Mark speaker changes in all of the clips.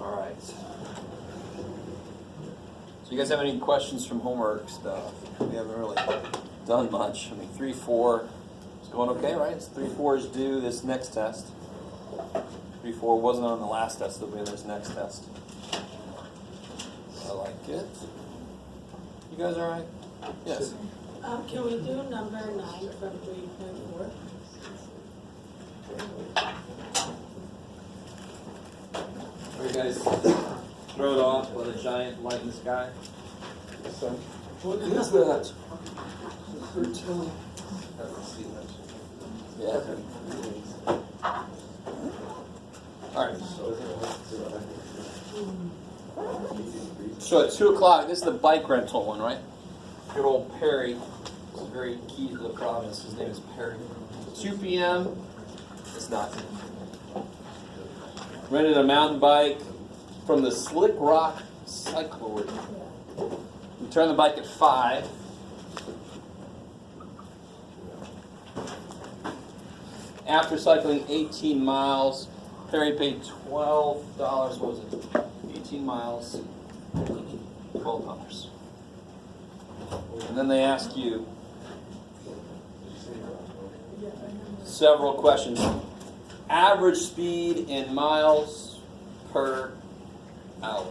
Speaker 1: All right. So you guys have any questions from homework stuff? We haven't really done much. I mean, 3-4 is going okay, right? It's 3-4 is due this next test. 3-4 wasn't on the last test. It'll be on this next test. I like it. You guys all right? Yes.
Speaker 2: Can we do number 9 from 3.4?
Speaker 1: Are you guys thrown off by the giant light in the sky? What is that? Yeah. All right. So at 2 o'clock, this is the bike rental one, right? Good old Perry. This is very key to the province. His name is Perry. 2 p.m. It's not. Rented a mountain bike from the Slick Rock Cyclery. Return the bike at 5. After cycling 18 miles, Perry paid $12. What was it? 18 miles, $12. And then they ask you several questions. Average speed in miles per hour.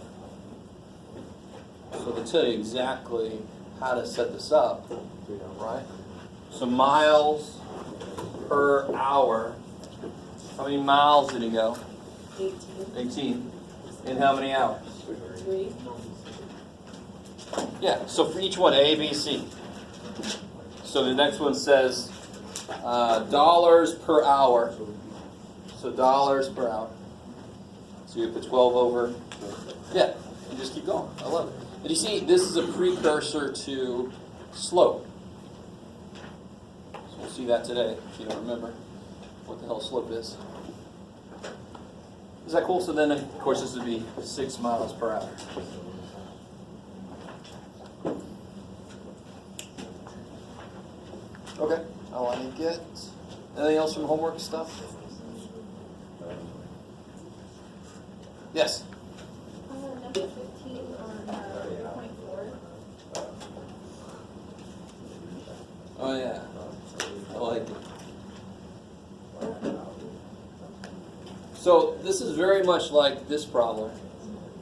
Speaker 1: So they tell you exactly how to set this up, right? So miles per hour. How many miles did he go?
Speaker 2: 18.
Speaker 1: 18. In how many hours?
Speaker 2: 3.
Speaker 1: Yeah, so for each one, A, B, C. So the next one says dollars per hour. So dollars per hour. So you put 12 over. Yeah, you just keep going. I love it. And you see, this is a precursor to slope. So we'll see that today, if you don't remember what the hell slope is. Is that cool? So then, of course, this would be 6 miles per hour. Okay, I like it. Anything else from homework stuff? Yes?
Speaker 3: Number 15 on 3.4.
Speaker 1: Oh, yeah. I like it. So this is very much like this problem.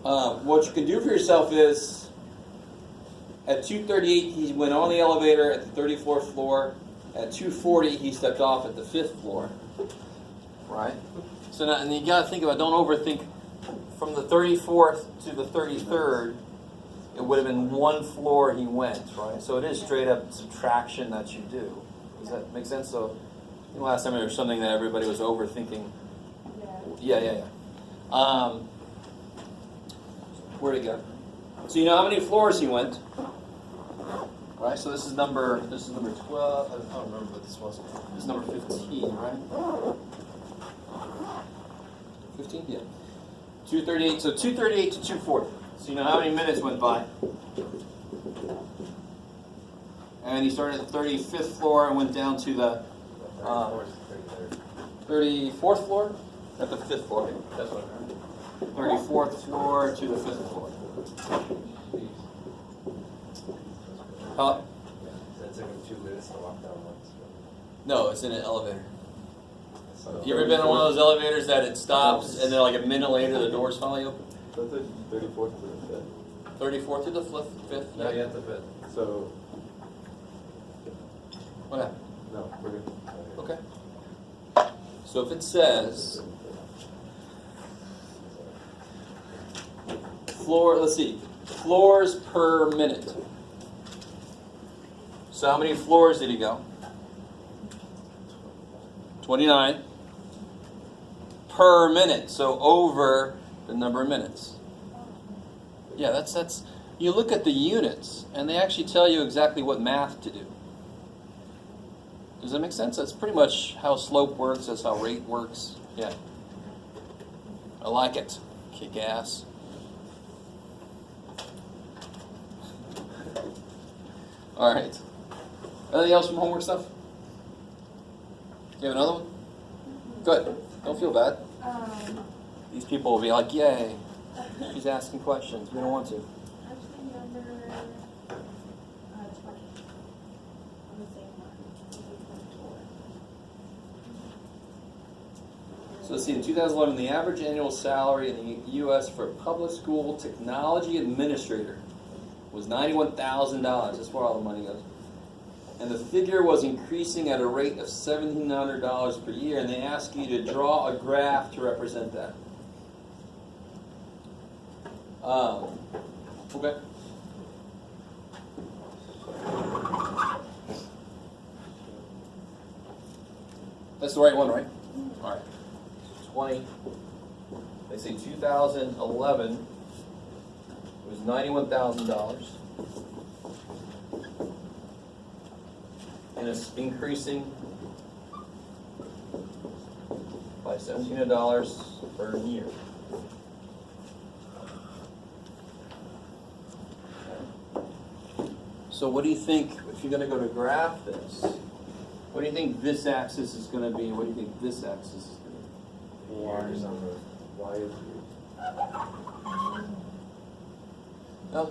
Speaker 1: What you can do for yourself is, at 2:38 he went on the elevator at the 34th floor. At 2:40 he stepped off at the 5th floor. Right? So now, and you got to think about, don't overthink. From the 34th to the 33rd, it would have been 1 floor he went, right? So it is straight up subtraction that you do. Does that make sense? So last time there was something that everybody was overthinking. Yeah. Where'd it go? So you know how many floors he went, right? So this is number 12. I don't remember what this was. This is number 15, right? 15, yeah. 2:38. So 2:38 to 2:40. So you know how many minutes went by? And he started at the 35th floor and went down to the 34th floor? At the 5th floor. That's what I heard. 34th floor to the 5th floor. Huh?
Speaker 4: That took him 2 minutes to walk down once.
Speaker 1: No, it's in an elevator. You ever been on one of those elevators that it stops and then like a minute later the doors finally open?
Speaker 4: So 34th to the 5th.
Speaker 1: 34th to the 5th?
Speaker 4: No, yet the 5th. So,
Speaker 1: What happened?
Speaker 4: no, we're good.
Speaker 1: Okay. So if it says floors per minute. So how many floors did he go? 29 per minute. So over the number of minutes. Yeah, that's. You look at the units, and they actually tell you exactly what math to do. Does that make sense? That's pretty much how slope works. That's how rate works. Yeah. I like it. Kick ass. All right. Anything else from homework stuff? You have another one? Good. Don't feel bad. These people will be like, yay. She's asking questions. We don't want to.
Speaker 3: Actually, number 20. On the same line. 24.
Speaker 1: So let's see, in 2011, the average annual salary in the U.S. for a public school technology administrator was $91,000. That's where all the money goes. And the figure was increasing at a rate of $1,700 per year, and they ask you to draw a graph to represent that. Okay. That's the right one, right? All right. 20. They say 2011 was $91,000. And it's increasing by $1,700 per year. So what do you think, if you're going to go to graph this, what do you think this axis is going to be? What do you think this axis is going to be?
Speaker 4: Years on the Y is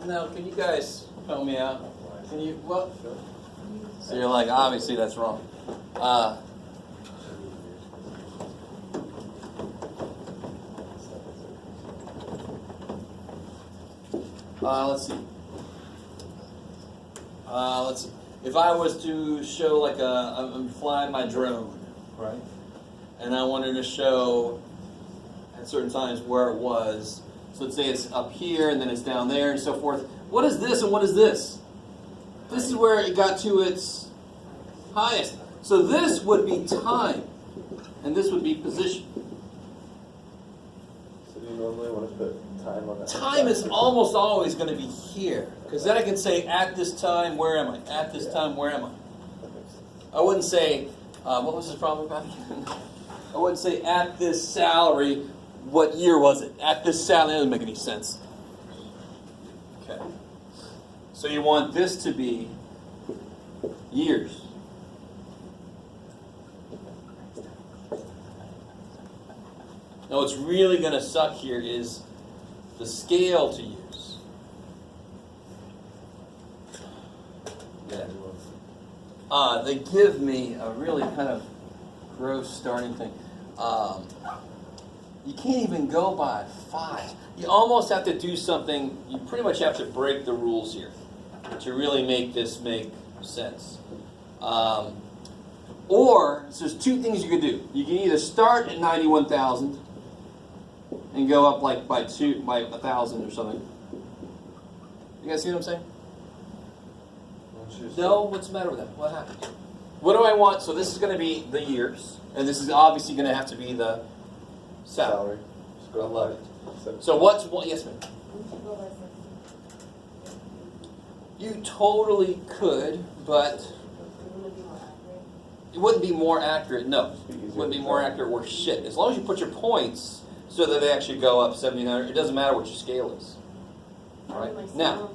Speaker 1: Now, can you guys help me out? Can you, what? So you're like, obviously that's wrong. Let's see. Let's see. If I was to show like I'm flying my drone, right? And I wanted to show at certain times where it was. So let's say it's up here and then it's down there and so forth. What is this and what is this? This is where it got to its highest. So this would be time, and this would be position.
Speaker 4: So do you normally want to put time on that?
Speaker 1: Time is almost always going to be here, because then I can say, at this time, where am I? At this time, where am I?
Speaker 4: That makes sense.
Speaker 1: I wouldn't say, what was his problem about? I wouldn't say, at this salary, what year was it? At this salary, that doesn't make any sense. Okay. So you want this to be years. Now what's really going to suck here is the scale to use. Yeah. They give me a really kind of gross starting thing. You can't even go by 5. You almost have to do something, you pretty much have to break the rules here to really make this make sense. Or, so there's two things you can do. You can either start at 91,000 and go up like by 1,000 or something. You guys see what I'm saying? No, what's the matter with that? What happened? What do I want? So this is going to be the years, and this is obviously going to have to be the salary. I love it. So what's what? Yes, ma'am. You totally could, but it wouldn't be more accurate. No, it wouldn't be more accurate worth shit. As long as you put your points so that they actually go up 1,700, it doesn't matter what your scale is. All right. Now.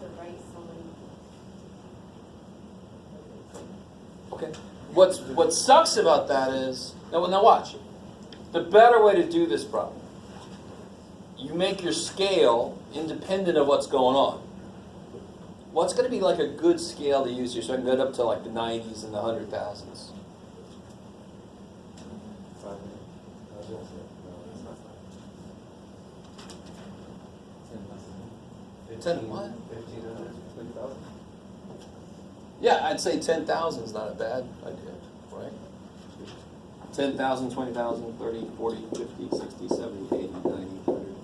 Speaker 1: Okay. What sucks about that is now watch. The better way to do this problem, you make your scale independent of what's going on. What's going to be like a good scale to use here so I can get up to like the 90s and the 100,000s? What?
Speaker 4: 1,500, 20,000.
Speaker 1: Yeah, I'd say 10,000 is not a bad idea, right? 10,000, 20,000, 30, 40, 50, 60, 70, 80, 90, 100.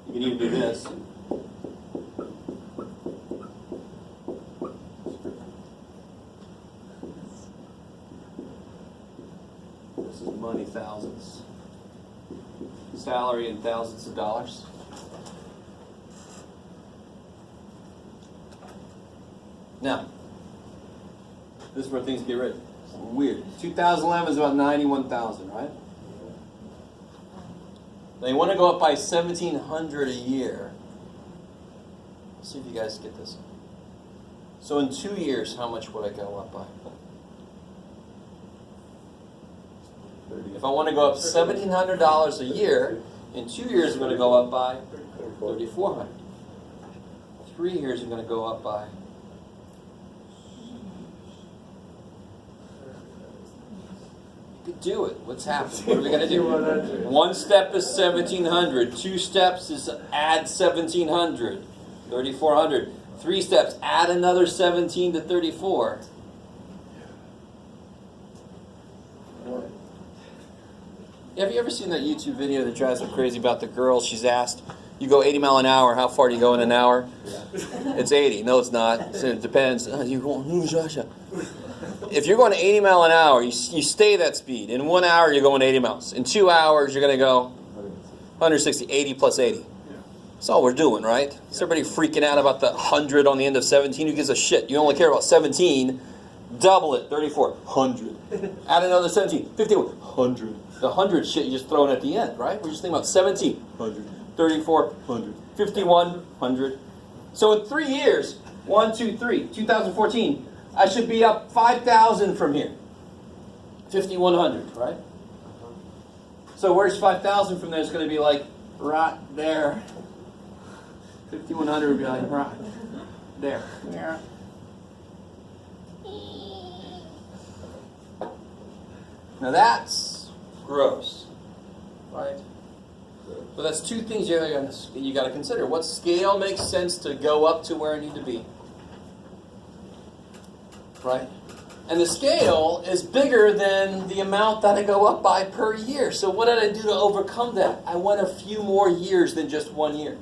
Speaker 1: You can even do this. This is money, thousands. Salary in thousands of dollars. Now, this is where things get weird. 2011 is about 91,000, right? They want to go up by 1,700 a year. Let's see if you guys get this. So in 2 years, how much would I go up by?
Speaker 4: 30.
Speaker 1: If I want to go up $1,700 a year, In 2 years, I'm going to go up by 3,400. 3 years, I'm going to go up by. You could do it. What's happening? What are we going to do? 1 step is 1,700. 2 steps is add 1,700. 3,400. 3 steps, add another 17 to 34. Have you ever seen that YouTube video that drives me crazy about the girl? She's asked, you go 80 mile an hour, how far do you go in an hour? It's 80. No, it's not. So it depends. You're going, if you're going 80 mile an hour, you stay that speed. In 1 hour, you're going 80 miles. In 2 hours, you're going to go 160, 80 plus 80. That's all we're doing, right? Is everybody freaking out about the 100 on the end of 17? Who gives a shit? You only care about 17. Double it, 34, 100. Add another 17, 51, 100. The 100 shit you just throw in at the end, right? We're just thinking about 17, 100, 34, 100, 51, 100. So in 3 years, 1, 2, 3, 2014, I should be up 5,000 from here. 5,100, right? So where's 5,000 from there? It's going to be like right there. 5,100 would be like right there. Yeah. Now that's gross, right? But that's two things you got to consider. What scale makes sense to go up to where I need to be, right? And the scale is bigger than the amount that I go up by per year. So what did I do to overcome that? I went a few more years than just 1 year,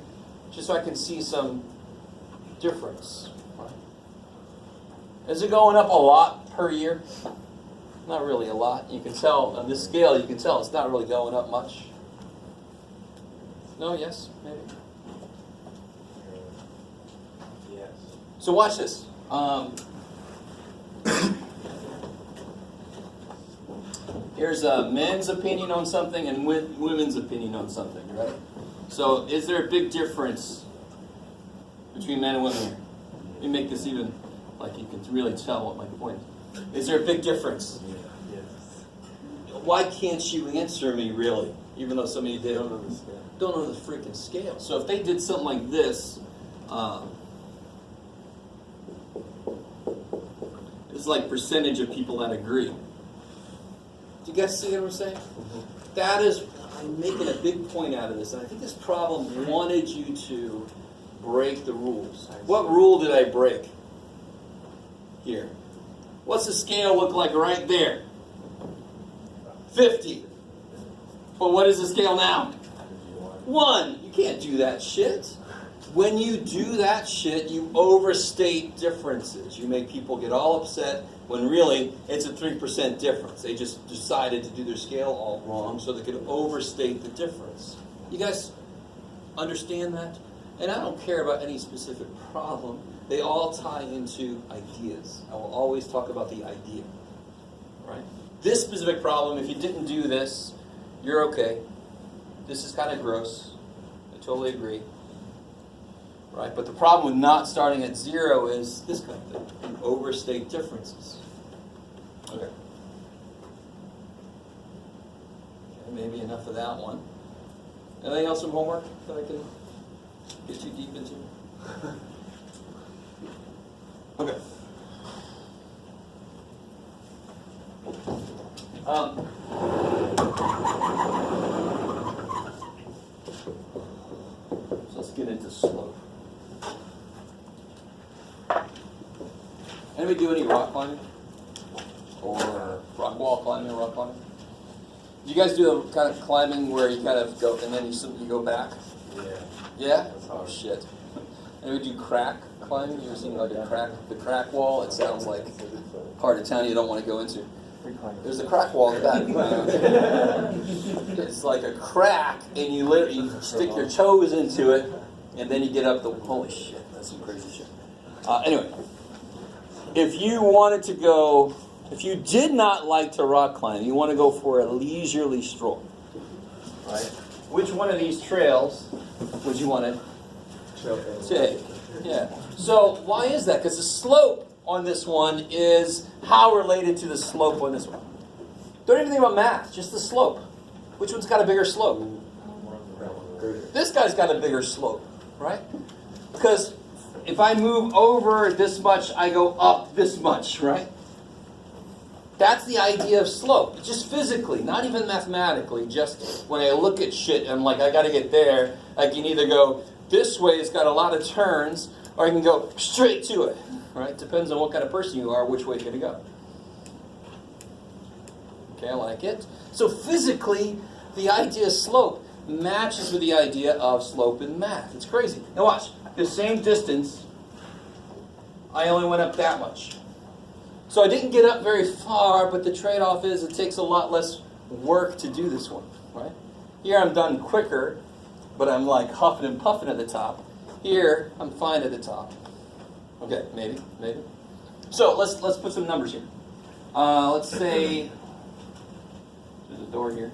Speaker 1: just so I can see some difference. Right? Is it going up a lot per year? Not really a lot. You can tell on this scale, you can tell it's not really going up much. No, yes, maybe.
Speaker 4: Yes.
Speaker 1: So watch this. Here's a men's opinion on something and women's opinion on something, right? So is there a big difference between men and women here? Let me make this even like you can really tell what my point is. Is there a big difference?
Speaker 4: Yes.
Speaker 1: Why can't you answer me, really? Even though some of you did.
Speaker 4: Don't understand.
Speaker 1: Don't know the freaking scale. So if they did something like this, it's like percentage of people that agree. Do you guys see what I'm saying?
Speaker 4: Mm-hmm.
Speaker 1: That is, I'm making a big point out of this, and I think this problem wanted you to break the rules. What rule did I break here? What's the scale look like right there? 50. But what is the scale now? 1. You can't do that shit. When you do that shit, you overstate differences. You make people get all upset when really it's a 3% difference. They just decided to do their scale all wrong so they could overstate the difference. You guys understand that? And I don't care about any specific problem. They all tie into ideas. I will always talk about the idea. Right? This specific problem, if you didn't do this, you're okay. This is kind of gross. I totally agree. Right? But the problem with not starting at 0 is this kind of thing. You overstate differences. Okay. Maybe enough of that one. Anything else from homework that I can get too deep into? Okay. So let's get into slope. Anybody do any rock climbing? Or rock wall climbing or rock climbing? Do you guys do the kind of climbing where you kind of go and then you go back?
Speaker 4: Yeah.
Speaker 1: Yeah?
Speaker 4: That's
Speaker 1: Oh
Speaker 4: hard.
Speaker 1: shit. Anybody do crack climbing? You ever seen like the crack wall? It sounds like part of town you don't want to go into. There's a crack wall in the back. It's like a crack, and you literally stick your toes into it, and then you get up the. Holy shit, that's some crazy shit. Anyway, if you wanted to go, if you did not like to rock climb, you want to go for a leisurely stroll, right? Which one of these trails would you want to take? Yeah. So why is that? Because the slope on this one is how related to the slope on this one. Don't even think about math, just the slope. Which one's got a bigger slope? This guy's got a bigger slope, right? Because if I move over this much, I go up this much, right? That's the idea of slope, just physically, not even mathematically. Just when I look at shit, I'm like, I got to get there. I can either go this way, it's got a lot of turns, or I can go straight to it, right? Depends on what kind of person you are, which way it's going to go. Okay, I like it. So physically, the idea of slope matches with the idea of slope in math. It's crazy. Now watch, the same distance, I only went up that much. So I didn't get up very far, but the trade-off is it takes a lot less work to do this one, right? Here I'm done quicker, but I'm like huffing and puffing at the top. Here, I'm fine at the top. Okay, maybe. So let's put some numbers here. Let's say there's a door here.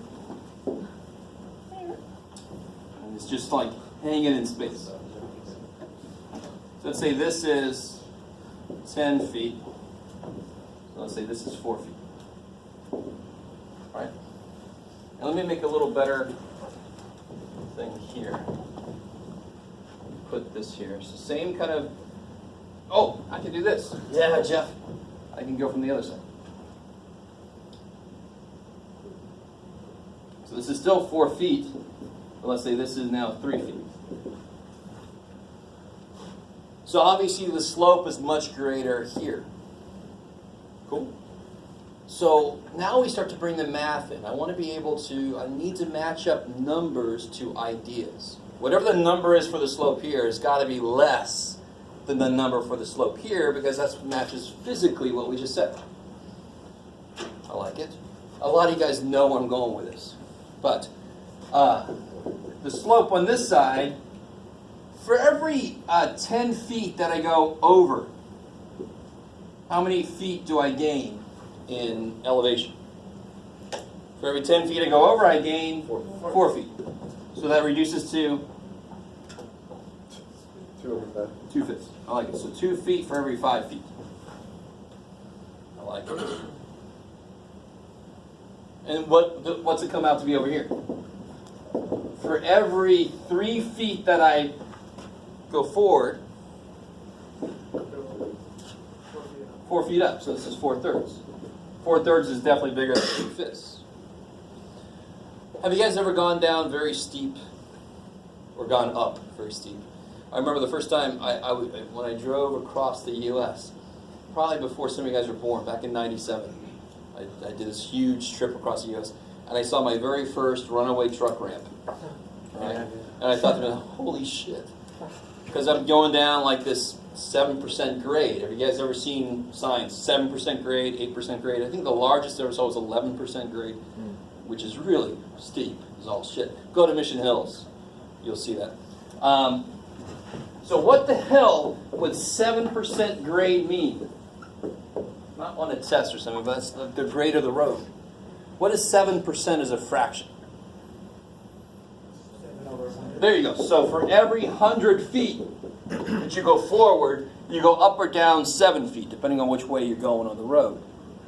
Speaker 1: And it's just like hanging in space. So let's say this is 10 feet. So let's say this is 4 feet. Right? And let me make a little better thing here. Put this here. So same kind of, oh, I can do this. Yeah, Jeff. I can go from the other side. So this is still 4 feet, but let's say this is now 3 feet. So obviously the slope is much greater here. Cool? So now we start to bring the math in. I need to match up numbers to ideas. Whatever the number is for the slope here has got to be less than the number for the slope here, because that matches physically what we just said. I like it. A lot of you guys know where I'm going with this. But the slope on this side, for every 10 feet that I go over, how many feet do I gain in elevation? For every 10 feet I go over, I gain 4 feet. So that reduces to 2 fifths. I like it. So 2 feet for every 5 feet. I like it. And what's it come out to be over here? For every 3 feet that I go forward, 4 feet up. So this is 4/3. 4/3 is definitely bigger than 2 fifths. Have you guys ever gone down very steep or gone up very steep? I remember the first time when I drove across the U.S., probably before some of you guys were born, back in '97. I did this huge trip across the U.S., and I saw my very first runaway truck ramp. Right? And I thought to myself, holy shit. Because I'm going down like this 7% grade. Have you guys ever seen signs? 7% grade, 8% grade. I think the largest I ever saw was 11% grade, which is really steep. It's all shit. Go to Mission Hills. You'll see that. So what the hell would 7% grade mean? Not on a test or something, but that's the grade of the road. What is 7% as a fraction? There you go. So for every 100 feet that you go forward, you go up or down 7 feet, depending on which way you're going on the road.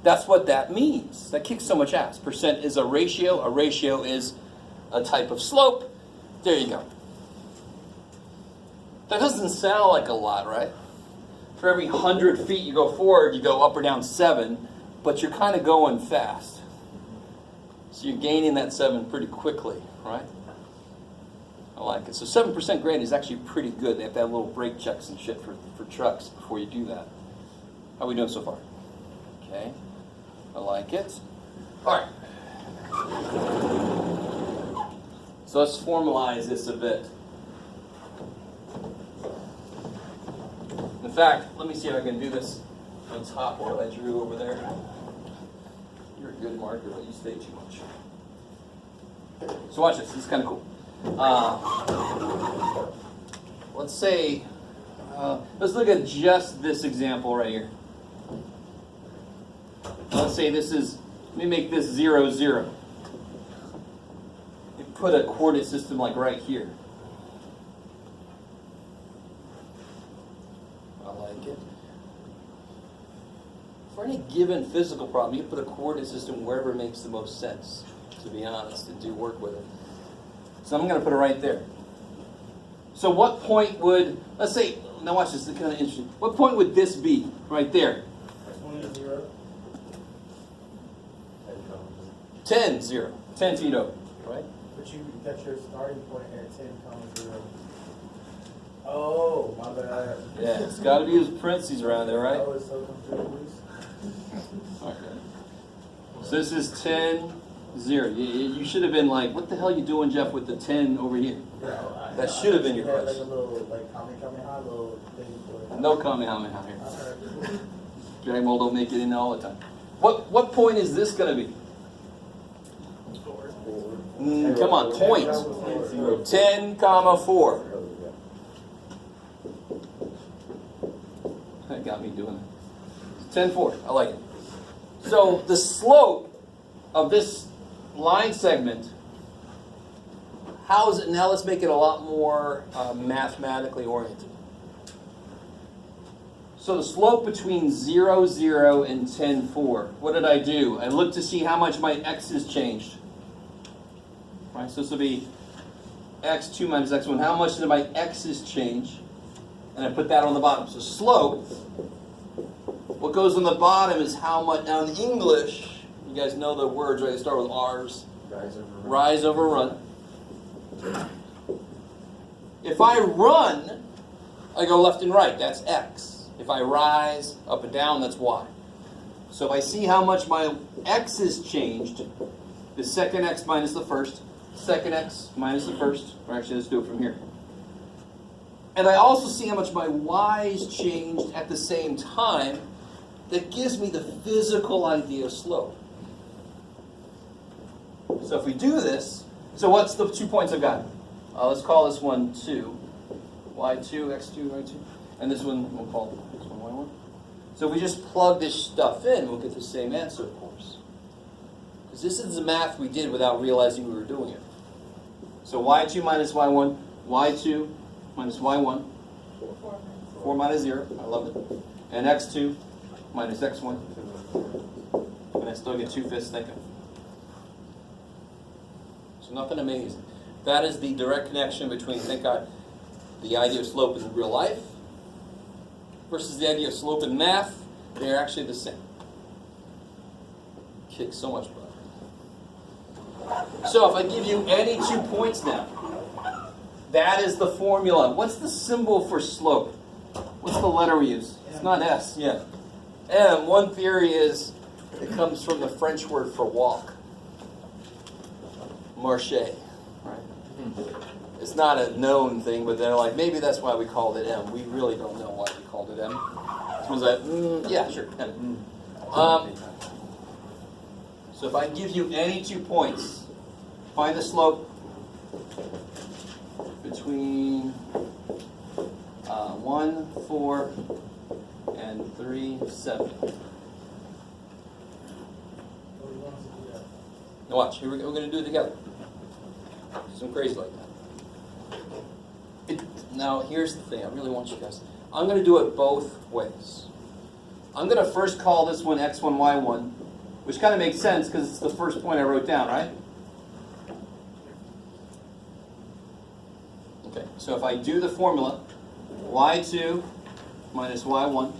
Speaker 1: That's what that means. That kicks so much ass. Percent is a ratio. A ratio is a type of slope. There you go. That doesn't sound like a lot, right? For every 100 feet you go forward, you go up or down 7, but you're kind of going fast. So you're gaining that 7 pretty quickly, right? I like it. So 7% grade is actually pretty good. They have to have little brake checks and shit for trucks before you do that. How are we doing so far? Okay. I like it. All right. So let's formalize this a bit. In fact, let me see if I can do this on top of what I drew over there. You're a good marker, but you stay too much. So watch this. This is kind of cool. Let's say, let's look at just this example right here. Let's say this is, let me make this 0, 0. You put a coordinate system like right here. I like it. For any given physical problem, you put a coordinate system wherever it makes the most sense, to be honest, and do work with it. So I'm going to put it right there. So what point would, let's say, now watch this, it's kind of interesting. What point would this be right there?
Speaker 4: 20 0.
Speaker 1: 10, 0. 10 feet over, right?
Speaker 4: But you got your starting point at 10, 0. Oh, my bad.
Speaker 1: Yeah, it's got to be his parentheses around there, right?
Speaker 4: I was so confused.
Speaker 1: Okay. So this is 10, 0. You should have been like, what the hell are you doing, Jeff, with the 10 over here?
Speaker 4: Yeah,
Speaker 1: That should have been your
Speaker 4: had
Speaker 1: question.
Speaker 4: like a little, like, Kamehameha little thing for it.
Speaker 1: No Kamehameha here.
Speaker 4: Alright.
Speaker 1: Dragon Ball don't make it in all the time. What point is this going to be? Come on, point. 10, comma 4. That got me doing it. 10, 4. I like it. So the slope of this line segment, how is it now? Let's make it a lot more mathematically oriented. So the slope between 0, 0 and 10, 4. What did I do? I looked to see how much my x has changed. Right, so this will be x2 minus x1. How much did my x's change? And I put that on the bottom. So slope, what goes on the bottom is how much. Now in English, you guys know the words, right? They start with R's. Rise over run. If I run, I go left and right. That's x. If I rise up and down, that's y. So if I see how much my x has changed, the second x minus the first, second x minus the first, or actually let's do it from here. And I also see how much my y's changed at the same time. That gives me the physical idea of slope. So if we do this, so what's the 2 points I've got? Let's call this one 2. Y2, x2, y2. And this one, we'll call this one y1. So if we just plug this stuff in, we'll get the same answer, of course. Because this is the math we did without realizing we were doing it. So y2 minus y1, y2 minus y1, 4 minus 0, I love it. And x2 minus x1, and I still get 2/5 thinking. So nothing amazing. That is the direct connection between, thank God, the idea of slope in real life versus the idea of slope in math. They're actually the same. Kick so much butt. So if I give you any 2 points now, that is the formula. What's the symbol for slope? What's the letter we use? It's not S, yeah. M, one theory is it comes from the French word for walk. Marche, right? It's not a known thing, but they're like, maybe that's why we called it M. We really don't know why we called it M. Someone's like, yeah, sure, M. So if I give you any 2 points, find the slope between 1, 4, and 3, 7. Now watch, here we're going to do it together. Some crazy like that. Now here's the thing, I really want you guys. I'm going to do it both ways. I'm going to first call this one x1, y1, which kind of makes sense because it's the first point I wrote down, right? Okay, so if I do the formula, y2 minus y1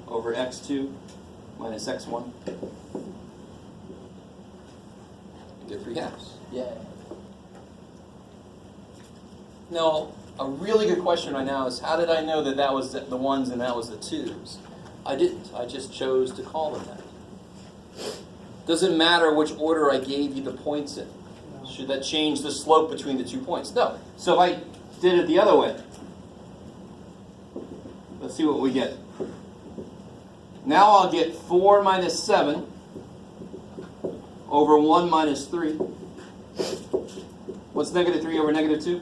Speaker 1: over x2 minus x1, get 3 halves. Yay. Now, a really good question right now is, how did I know that that was the ones and that was the twos? I didn't. I just chose to call them that. Doesn't matter which order I gave you the points in. Should that change the slope between the 2 points? No. So if I did it the other way, let's see what we get. Now I'll get 4 minus 7 over 1 minus 3. What's negative 3 over negative 2?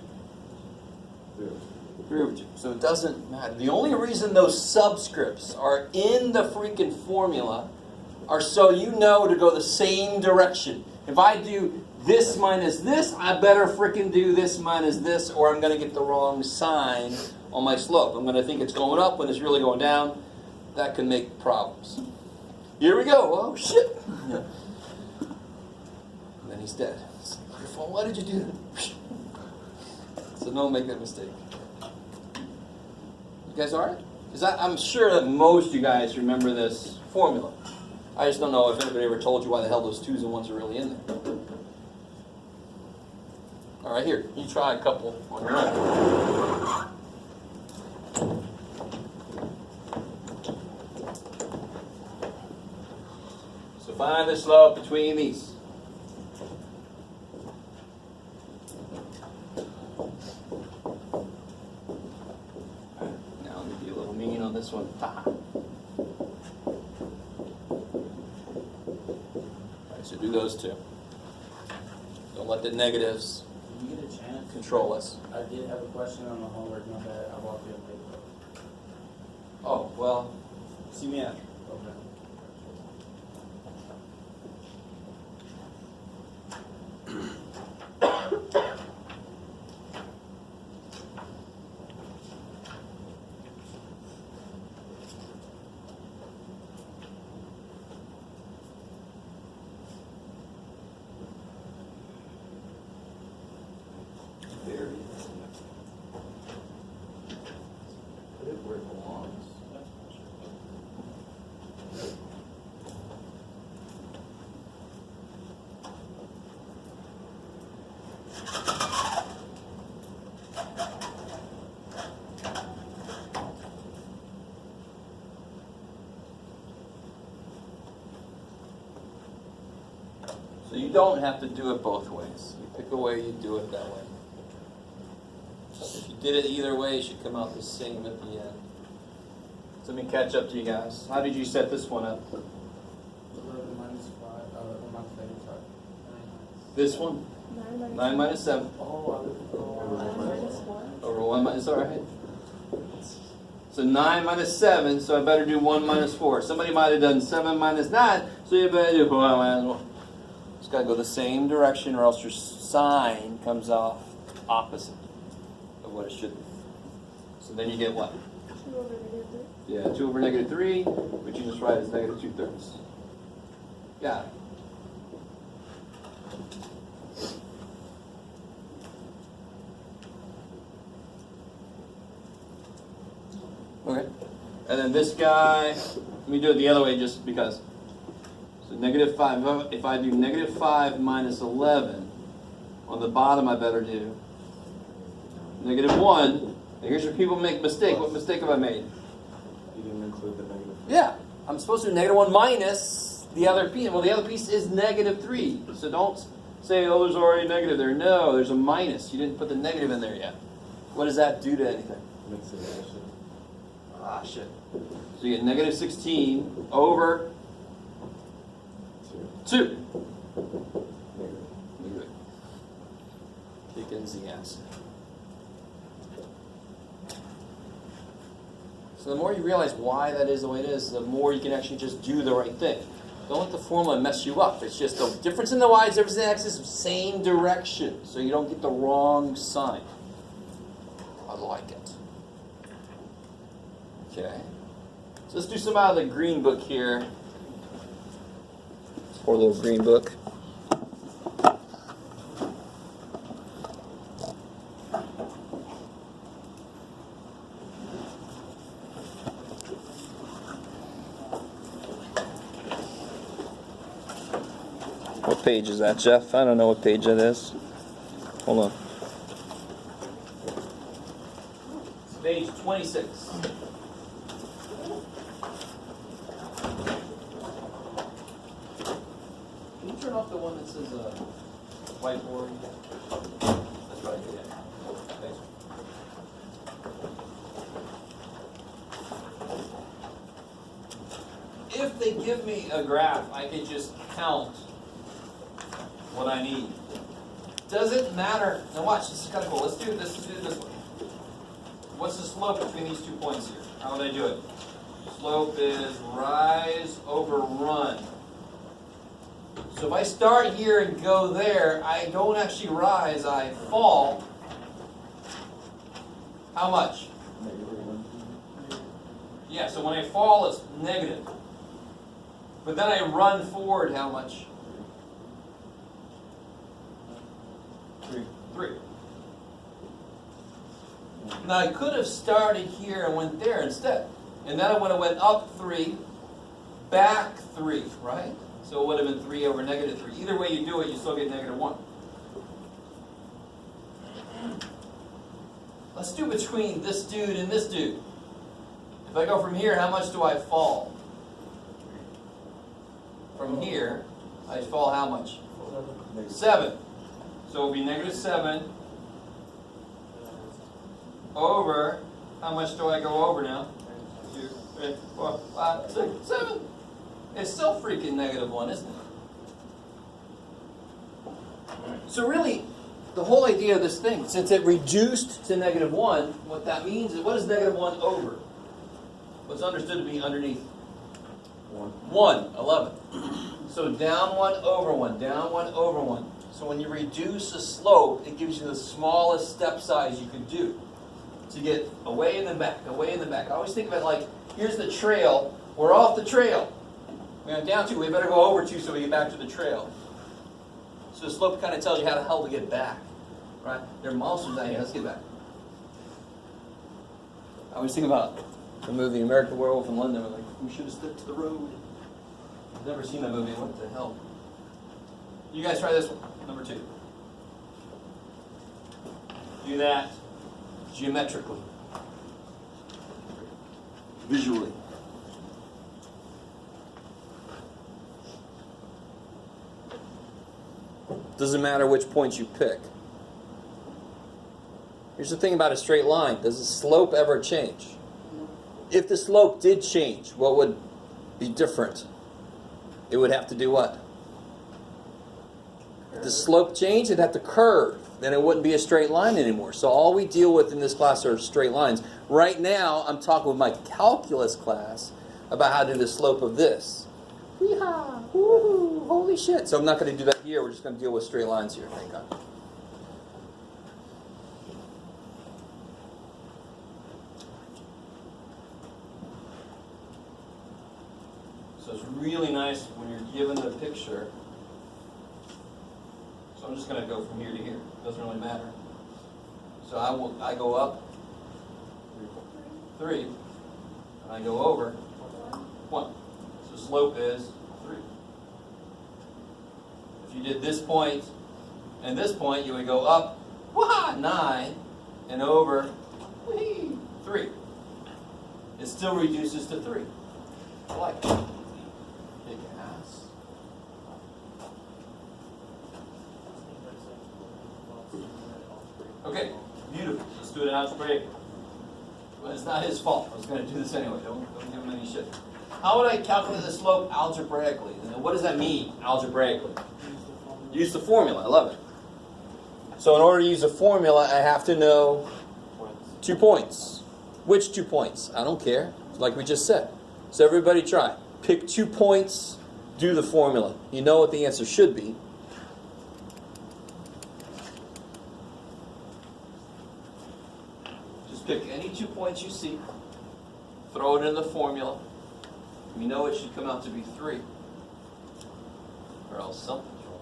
Speaker 1: 3 over 2. So it doesn't matter. The only reason those subscripts are in the freaking formula are so you know to go the same direction. If I do this minus this, I better freaking do this minus this, or I'm going to get the wrong sign on my slope. I'm going to think it's going up when it's really going down. That can make problems. Here we go. Oh, shit. And then he's dead. You're Well, why did you do that? So don't make that mistake. You guys all right? Because I'm sure that most of you guys remember this formula. I just don't know if anybody ever told you why the hell those 2's and 1's are really in there. All right, here. You try a couple on your own. So find the slope between these. Now let me be a little mean on this one. Alright, so do those two. Don't let the negatives
Speaker 4: Can you get a chance?
Speaker 1: control us.
Speaker 4: I did have a question on the homework, my bad, I walked in late.
Speaker 1: Oh, well, see me after.
Speaker 4: Okay.
Speaker 1: There it is. Put it where it belongs. So you don't have to do it both ways. You pick a way, you do it that way. If you did it either way, it should come out the same at the end. So let me catch up to you guys. How did you set this one up?
Speaker 4: 11 minus 5, minus 8, sorry.
Speaker 1: This one? 9 minus 7.
Speaker 4: Oh, I looked at
Speaker 3: Minus 1.
Speaker 1: Over 1 minus, alright. So 9 minus 7, so I better do 1 minus 4. Somebody might have done 7 minus 9, so you better do 1 minus 1. It's got to go the same direction or else your sign comes off opposite of what it should be. So then you get what?
Speaker 3: 2 over -3.
Speaker 1: Yeah, 2 over -3, which you just write as -2/3. Got it. Okay. And then this guy, let me do it the other way just because. So -5, if I do -5 minus 11, on the bottom I better do -1. Now here's where people make a mistake. What mistake have I made?
Speaker 4: You didn't include the negative.
Speaker 1: Yeah, I'm supposed to do -1 minus the other piece. Well, the other piece is -3. So don't say, oh, there's already negative there. No, there's a minus. You didn't put the negative in there yet. What does that do to anything?
Speaker 4: Makes it addition.
Speaker 1: Ah, shit. So you get -16 over 2. Dickens the ass. So the more you realize why that is the way it is, the more you can actually just do the right thing. Don't let the formula mess you up. It's just the difference in the y's, difference in the x's, same direction, so you don't get the wrong sign. I like it. Okay. So let's do some out of the green book here. Poor little green book. What page is that, Jeff? I don't know what page that is. Hold on. It's page 26. Can you turn off the one that says whiteboard? That's right, yeah. Thanks. If they give me a graph, I can just count what I need. Does it matter? Now watch, this is kind of cool. Let's do it this way. What's the slope between these 2 points here? How would I do it? Slope is rise over run. So if I start here and go there, I don't actually rise, I fall. How much? Yeah, so when I fall, it's negative. But then I run forward how much? Now I could have started here and went there instead. And then I would have went up 3, back 3, right? So it would have been 3 over negative 3. Either way you do it, you still get negative 1. Let's do between this dude and this dude. If I go from here, how much do I fall? From here, I fall how much? 7. So it would be negative 7 over, how much do I go over now? 2, 3, 4, 5, 6, 7. It's still freaking negative 1, isn't it? So really, the whole idea of this thing, since it reduced to negative 1, what that means is, what is negative 1 over? What's understood to be underneath? 1, 11. So down 1 over 1, down 1 over 1. So when you reduce a slope, it gives you the smallest step size you could do to get away and then back, away and then back. I always think of it like, here's the trail, we're off the trail. We went down 2, we better go over 2 so we get back to the trail. So the slope kind of tells you how the hell to get back, right? There are monsters out here, let's get back. I always think about the movie American Werewolf in London, we're like, we should have stuck to the road. I've never seen that movie, what the hell? You guys try this one, number 2. Do that geometrically, visually. Doesn't matter which points you pick. Here's the thing about a straight line. Does the slope ever change? If the slope did change, what would be different? It would have to do what? If the slope changed, it'd have to curve. Then it wouldn't be a straight line anymore. So all we deal with in this class are straight lines. Right now, I'm talking with my calculus class about how to do the slope of this. Hee-haw! Woo-hoo! Holy shit! So I'm not going to do that here. We're just going to deal with straight lines here. Thank God. So it's really nice when you're given the picture. So I'm just going to go from here to here. It doesn't really matter. So I go up 3, and I go over 1. So slope is 3. If you did this point and this point, you would go up 9 and over 3. It still reduces to 3. I like it. Big ass. Okay, beautiful. Let's do it algebraically. But it's not his fault. I was going to do this anyway. Don't give him any shit. How would I calculate the slope algebraically? And what does that mean, algebraically? Use the formula. I love it. So in order to use a formula, I have to know 2 points. Which 2 points? I don't care. Like we just said. So everybody try. Pick 2 points, do the formula. You know what the answer should be. Just pick any 2 points you see, throw it in the formula. You know it should come out to be 3, or else something's wrong.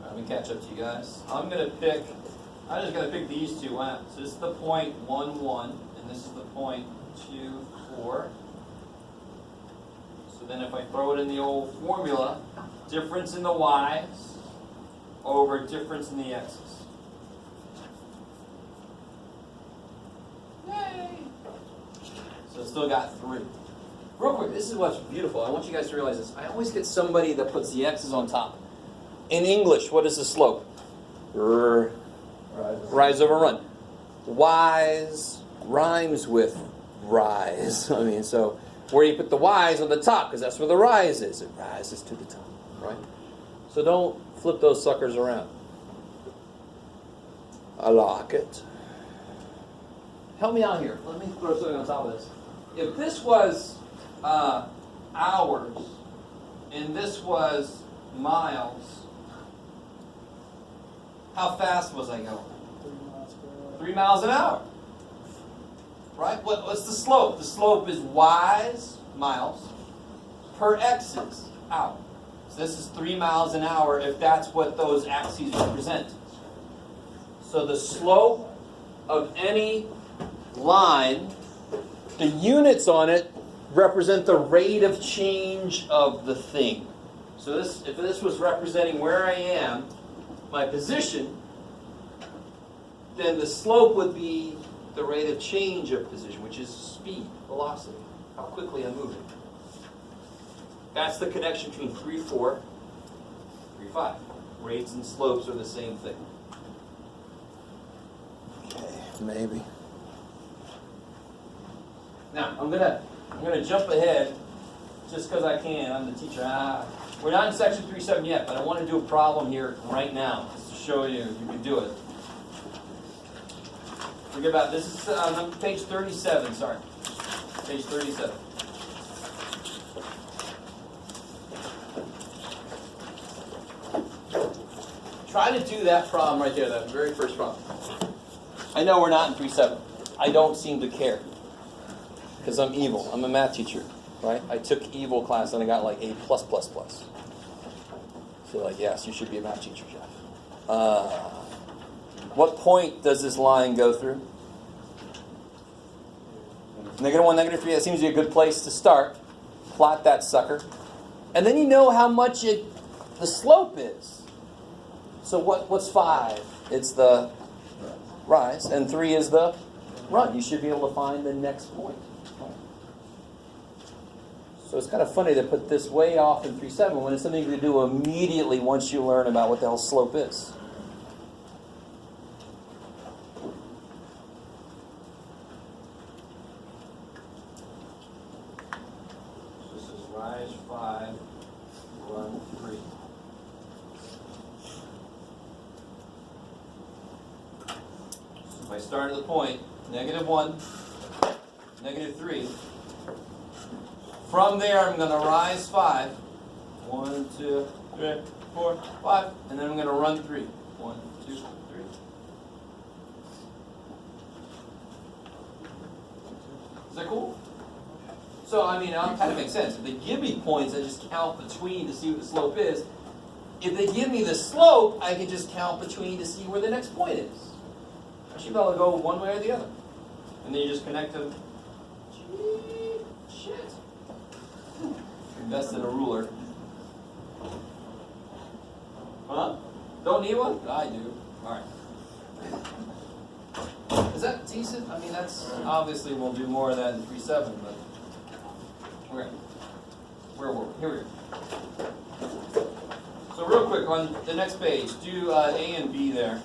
Speaker 1: Let me catch up to you guys. I'm just gonna pick these 2 out. So this is the point 1, 1, and this is the point 2, 4. So then if I throw it in the old formula, difference in the y's over difference in the x's. Yay! So it's still got 3. Real quick, this is what's beautiful. I want you guys to realize this. I always get somebody that puts the x's on top. In English, what is the slope? Rise over run. Wise rhymes with rise. I mean, so where you put the y's on the top, because that's where the rise is. It rises to the top, right? So don't flip those suckers around. I like it. Help me out here. Let me throw something on top of this. If this was hours and this was miles, how fast was I going? 3 miles an hour. Right? What's the slope? The slope is y's, miles, per x's, hour. So this is 3 miles an hour if that's what those axes represent. So the slope of any line, the units on it represent the rate of change of the thing. So if this was representing where I am, my position, then the slope would be the rate of change of position, which is speed, velocity, how quickly I'm moving. That's the connection between 3, 4, 3, 5. Rates and slopes are the same thing. Okay, maybe. Now, I'm gonna jump ahead just because I can. I'm the teacher. We're not in section 3.7 yet, but I want to do a problem here right now just to show you can do it. Forget about this. Is on page 37. Sorry, page 37. Try to do that problem right there. That very first problem. I know we're not in 3.7. I don't seem to care. Because I'm evil. I'm a math teacher, right? I took evil class and I got like A+++. So like, yes, you should be a math teacher, Jeff. What point does this line go through? -1, -3, that seems to be a good place to start. Plot that sucker. And then you know how much the slope is. So what's 5? It's the rise. And 3 is the run. You should be able to find the next point. So it's kind of funny to put this way off in 3.7 when it's something to do immediately once you learn about what the hell slope is. This is rise 5, run 3. So if I start at the point, -1, -3, from there, I'm going to rise 5. 1, 2, 3, 4, 5. And then I'm going to run 3. 1, 2, 3. Is that cool? So, I mean, it kind of makes sense. If they give me points, I just count between to see what the slope is. If they give me the slope, I can just count between to see where the next point is. I should be able to go one way or the other. And then you just connect them. Gee, shit. Invest in a ruler. Huh? Don't need one? I do. Alright. Is that decent? I mean, that's obviously we'll do more of that in 3.7, but okay. Where were we? Here we go. So real quick on the next page, do A and B there.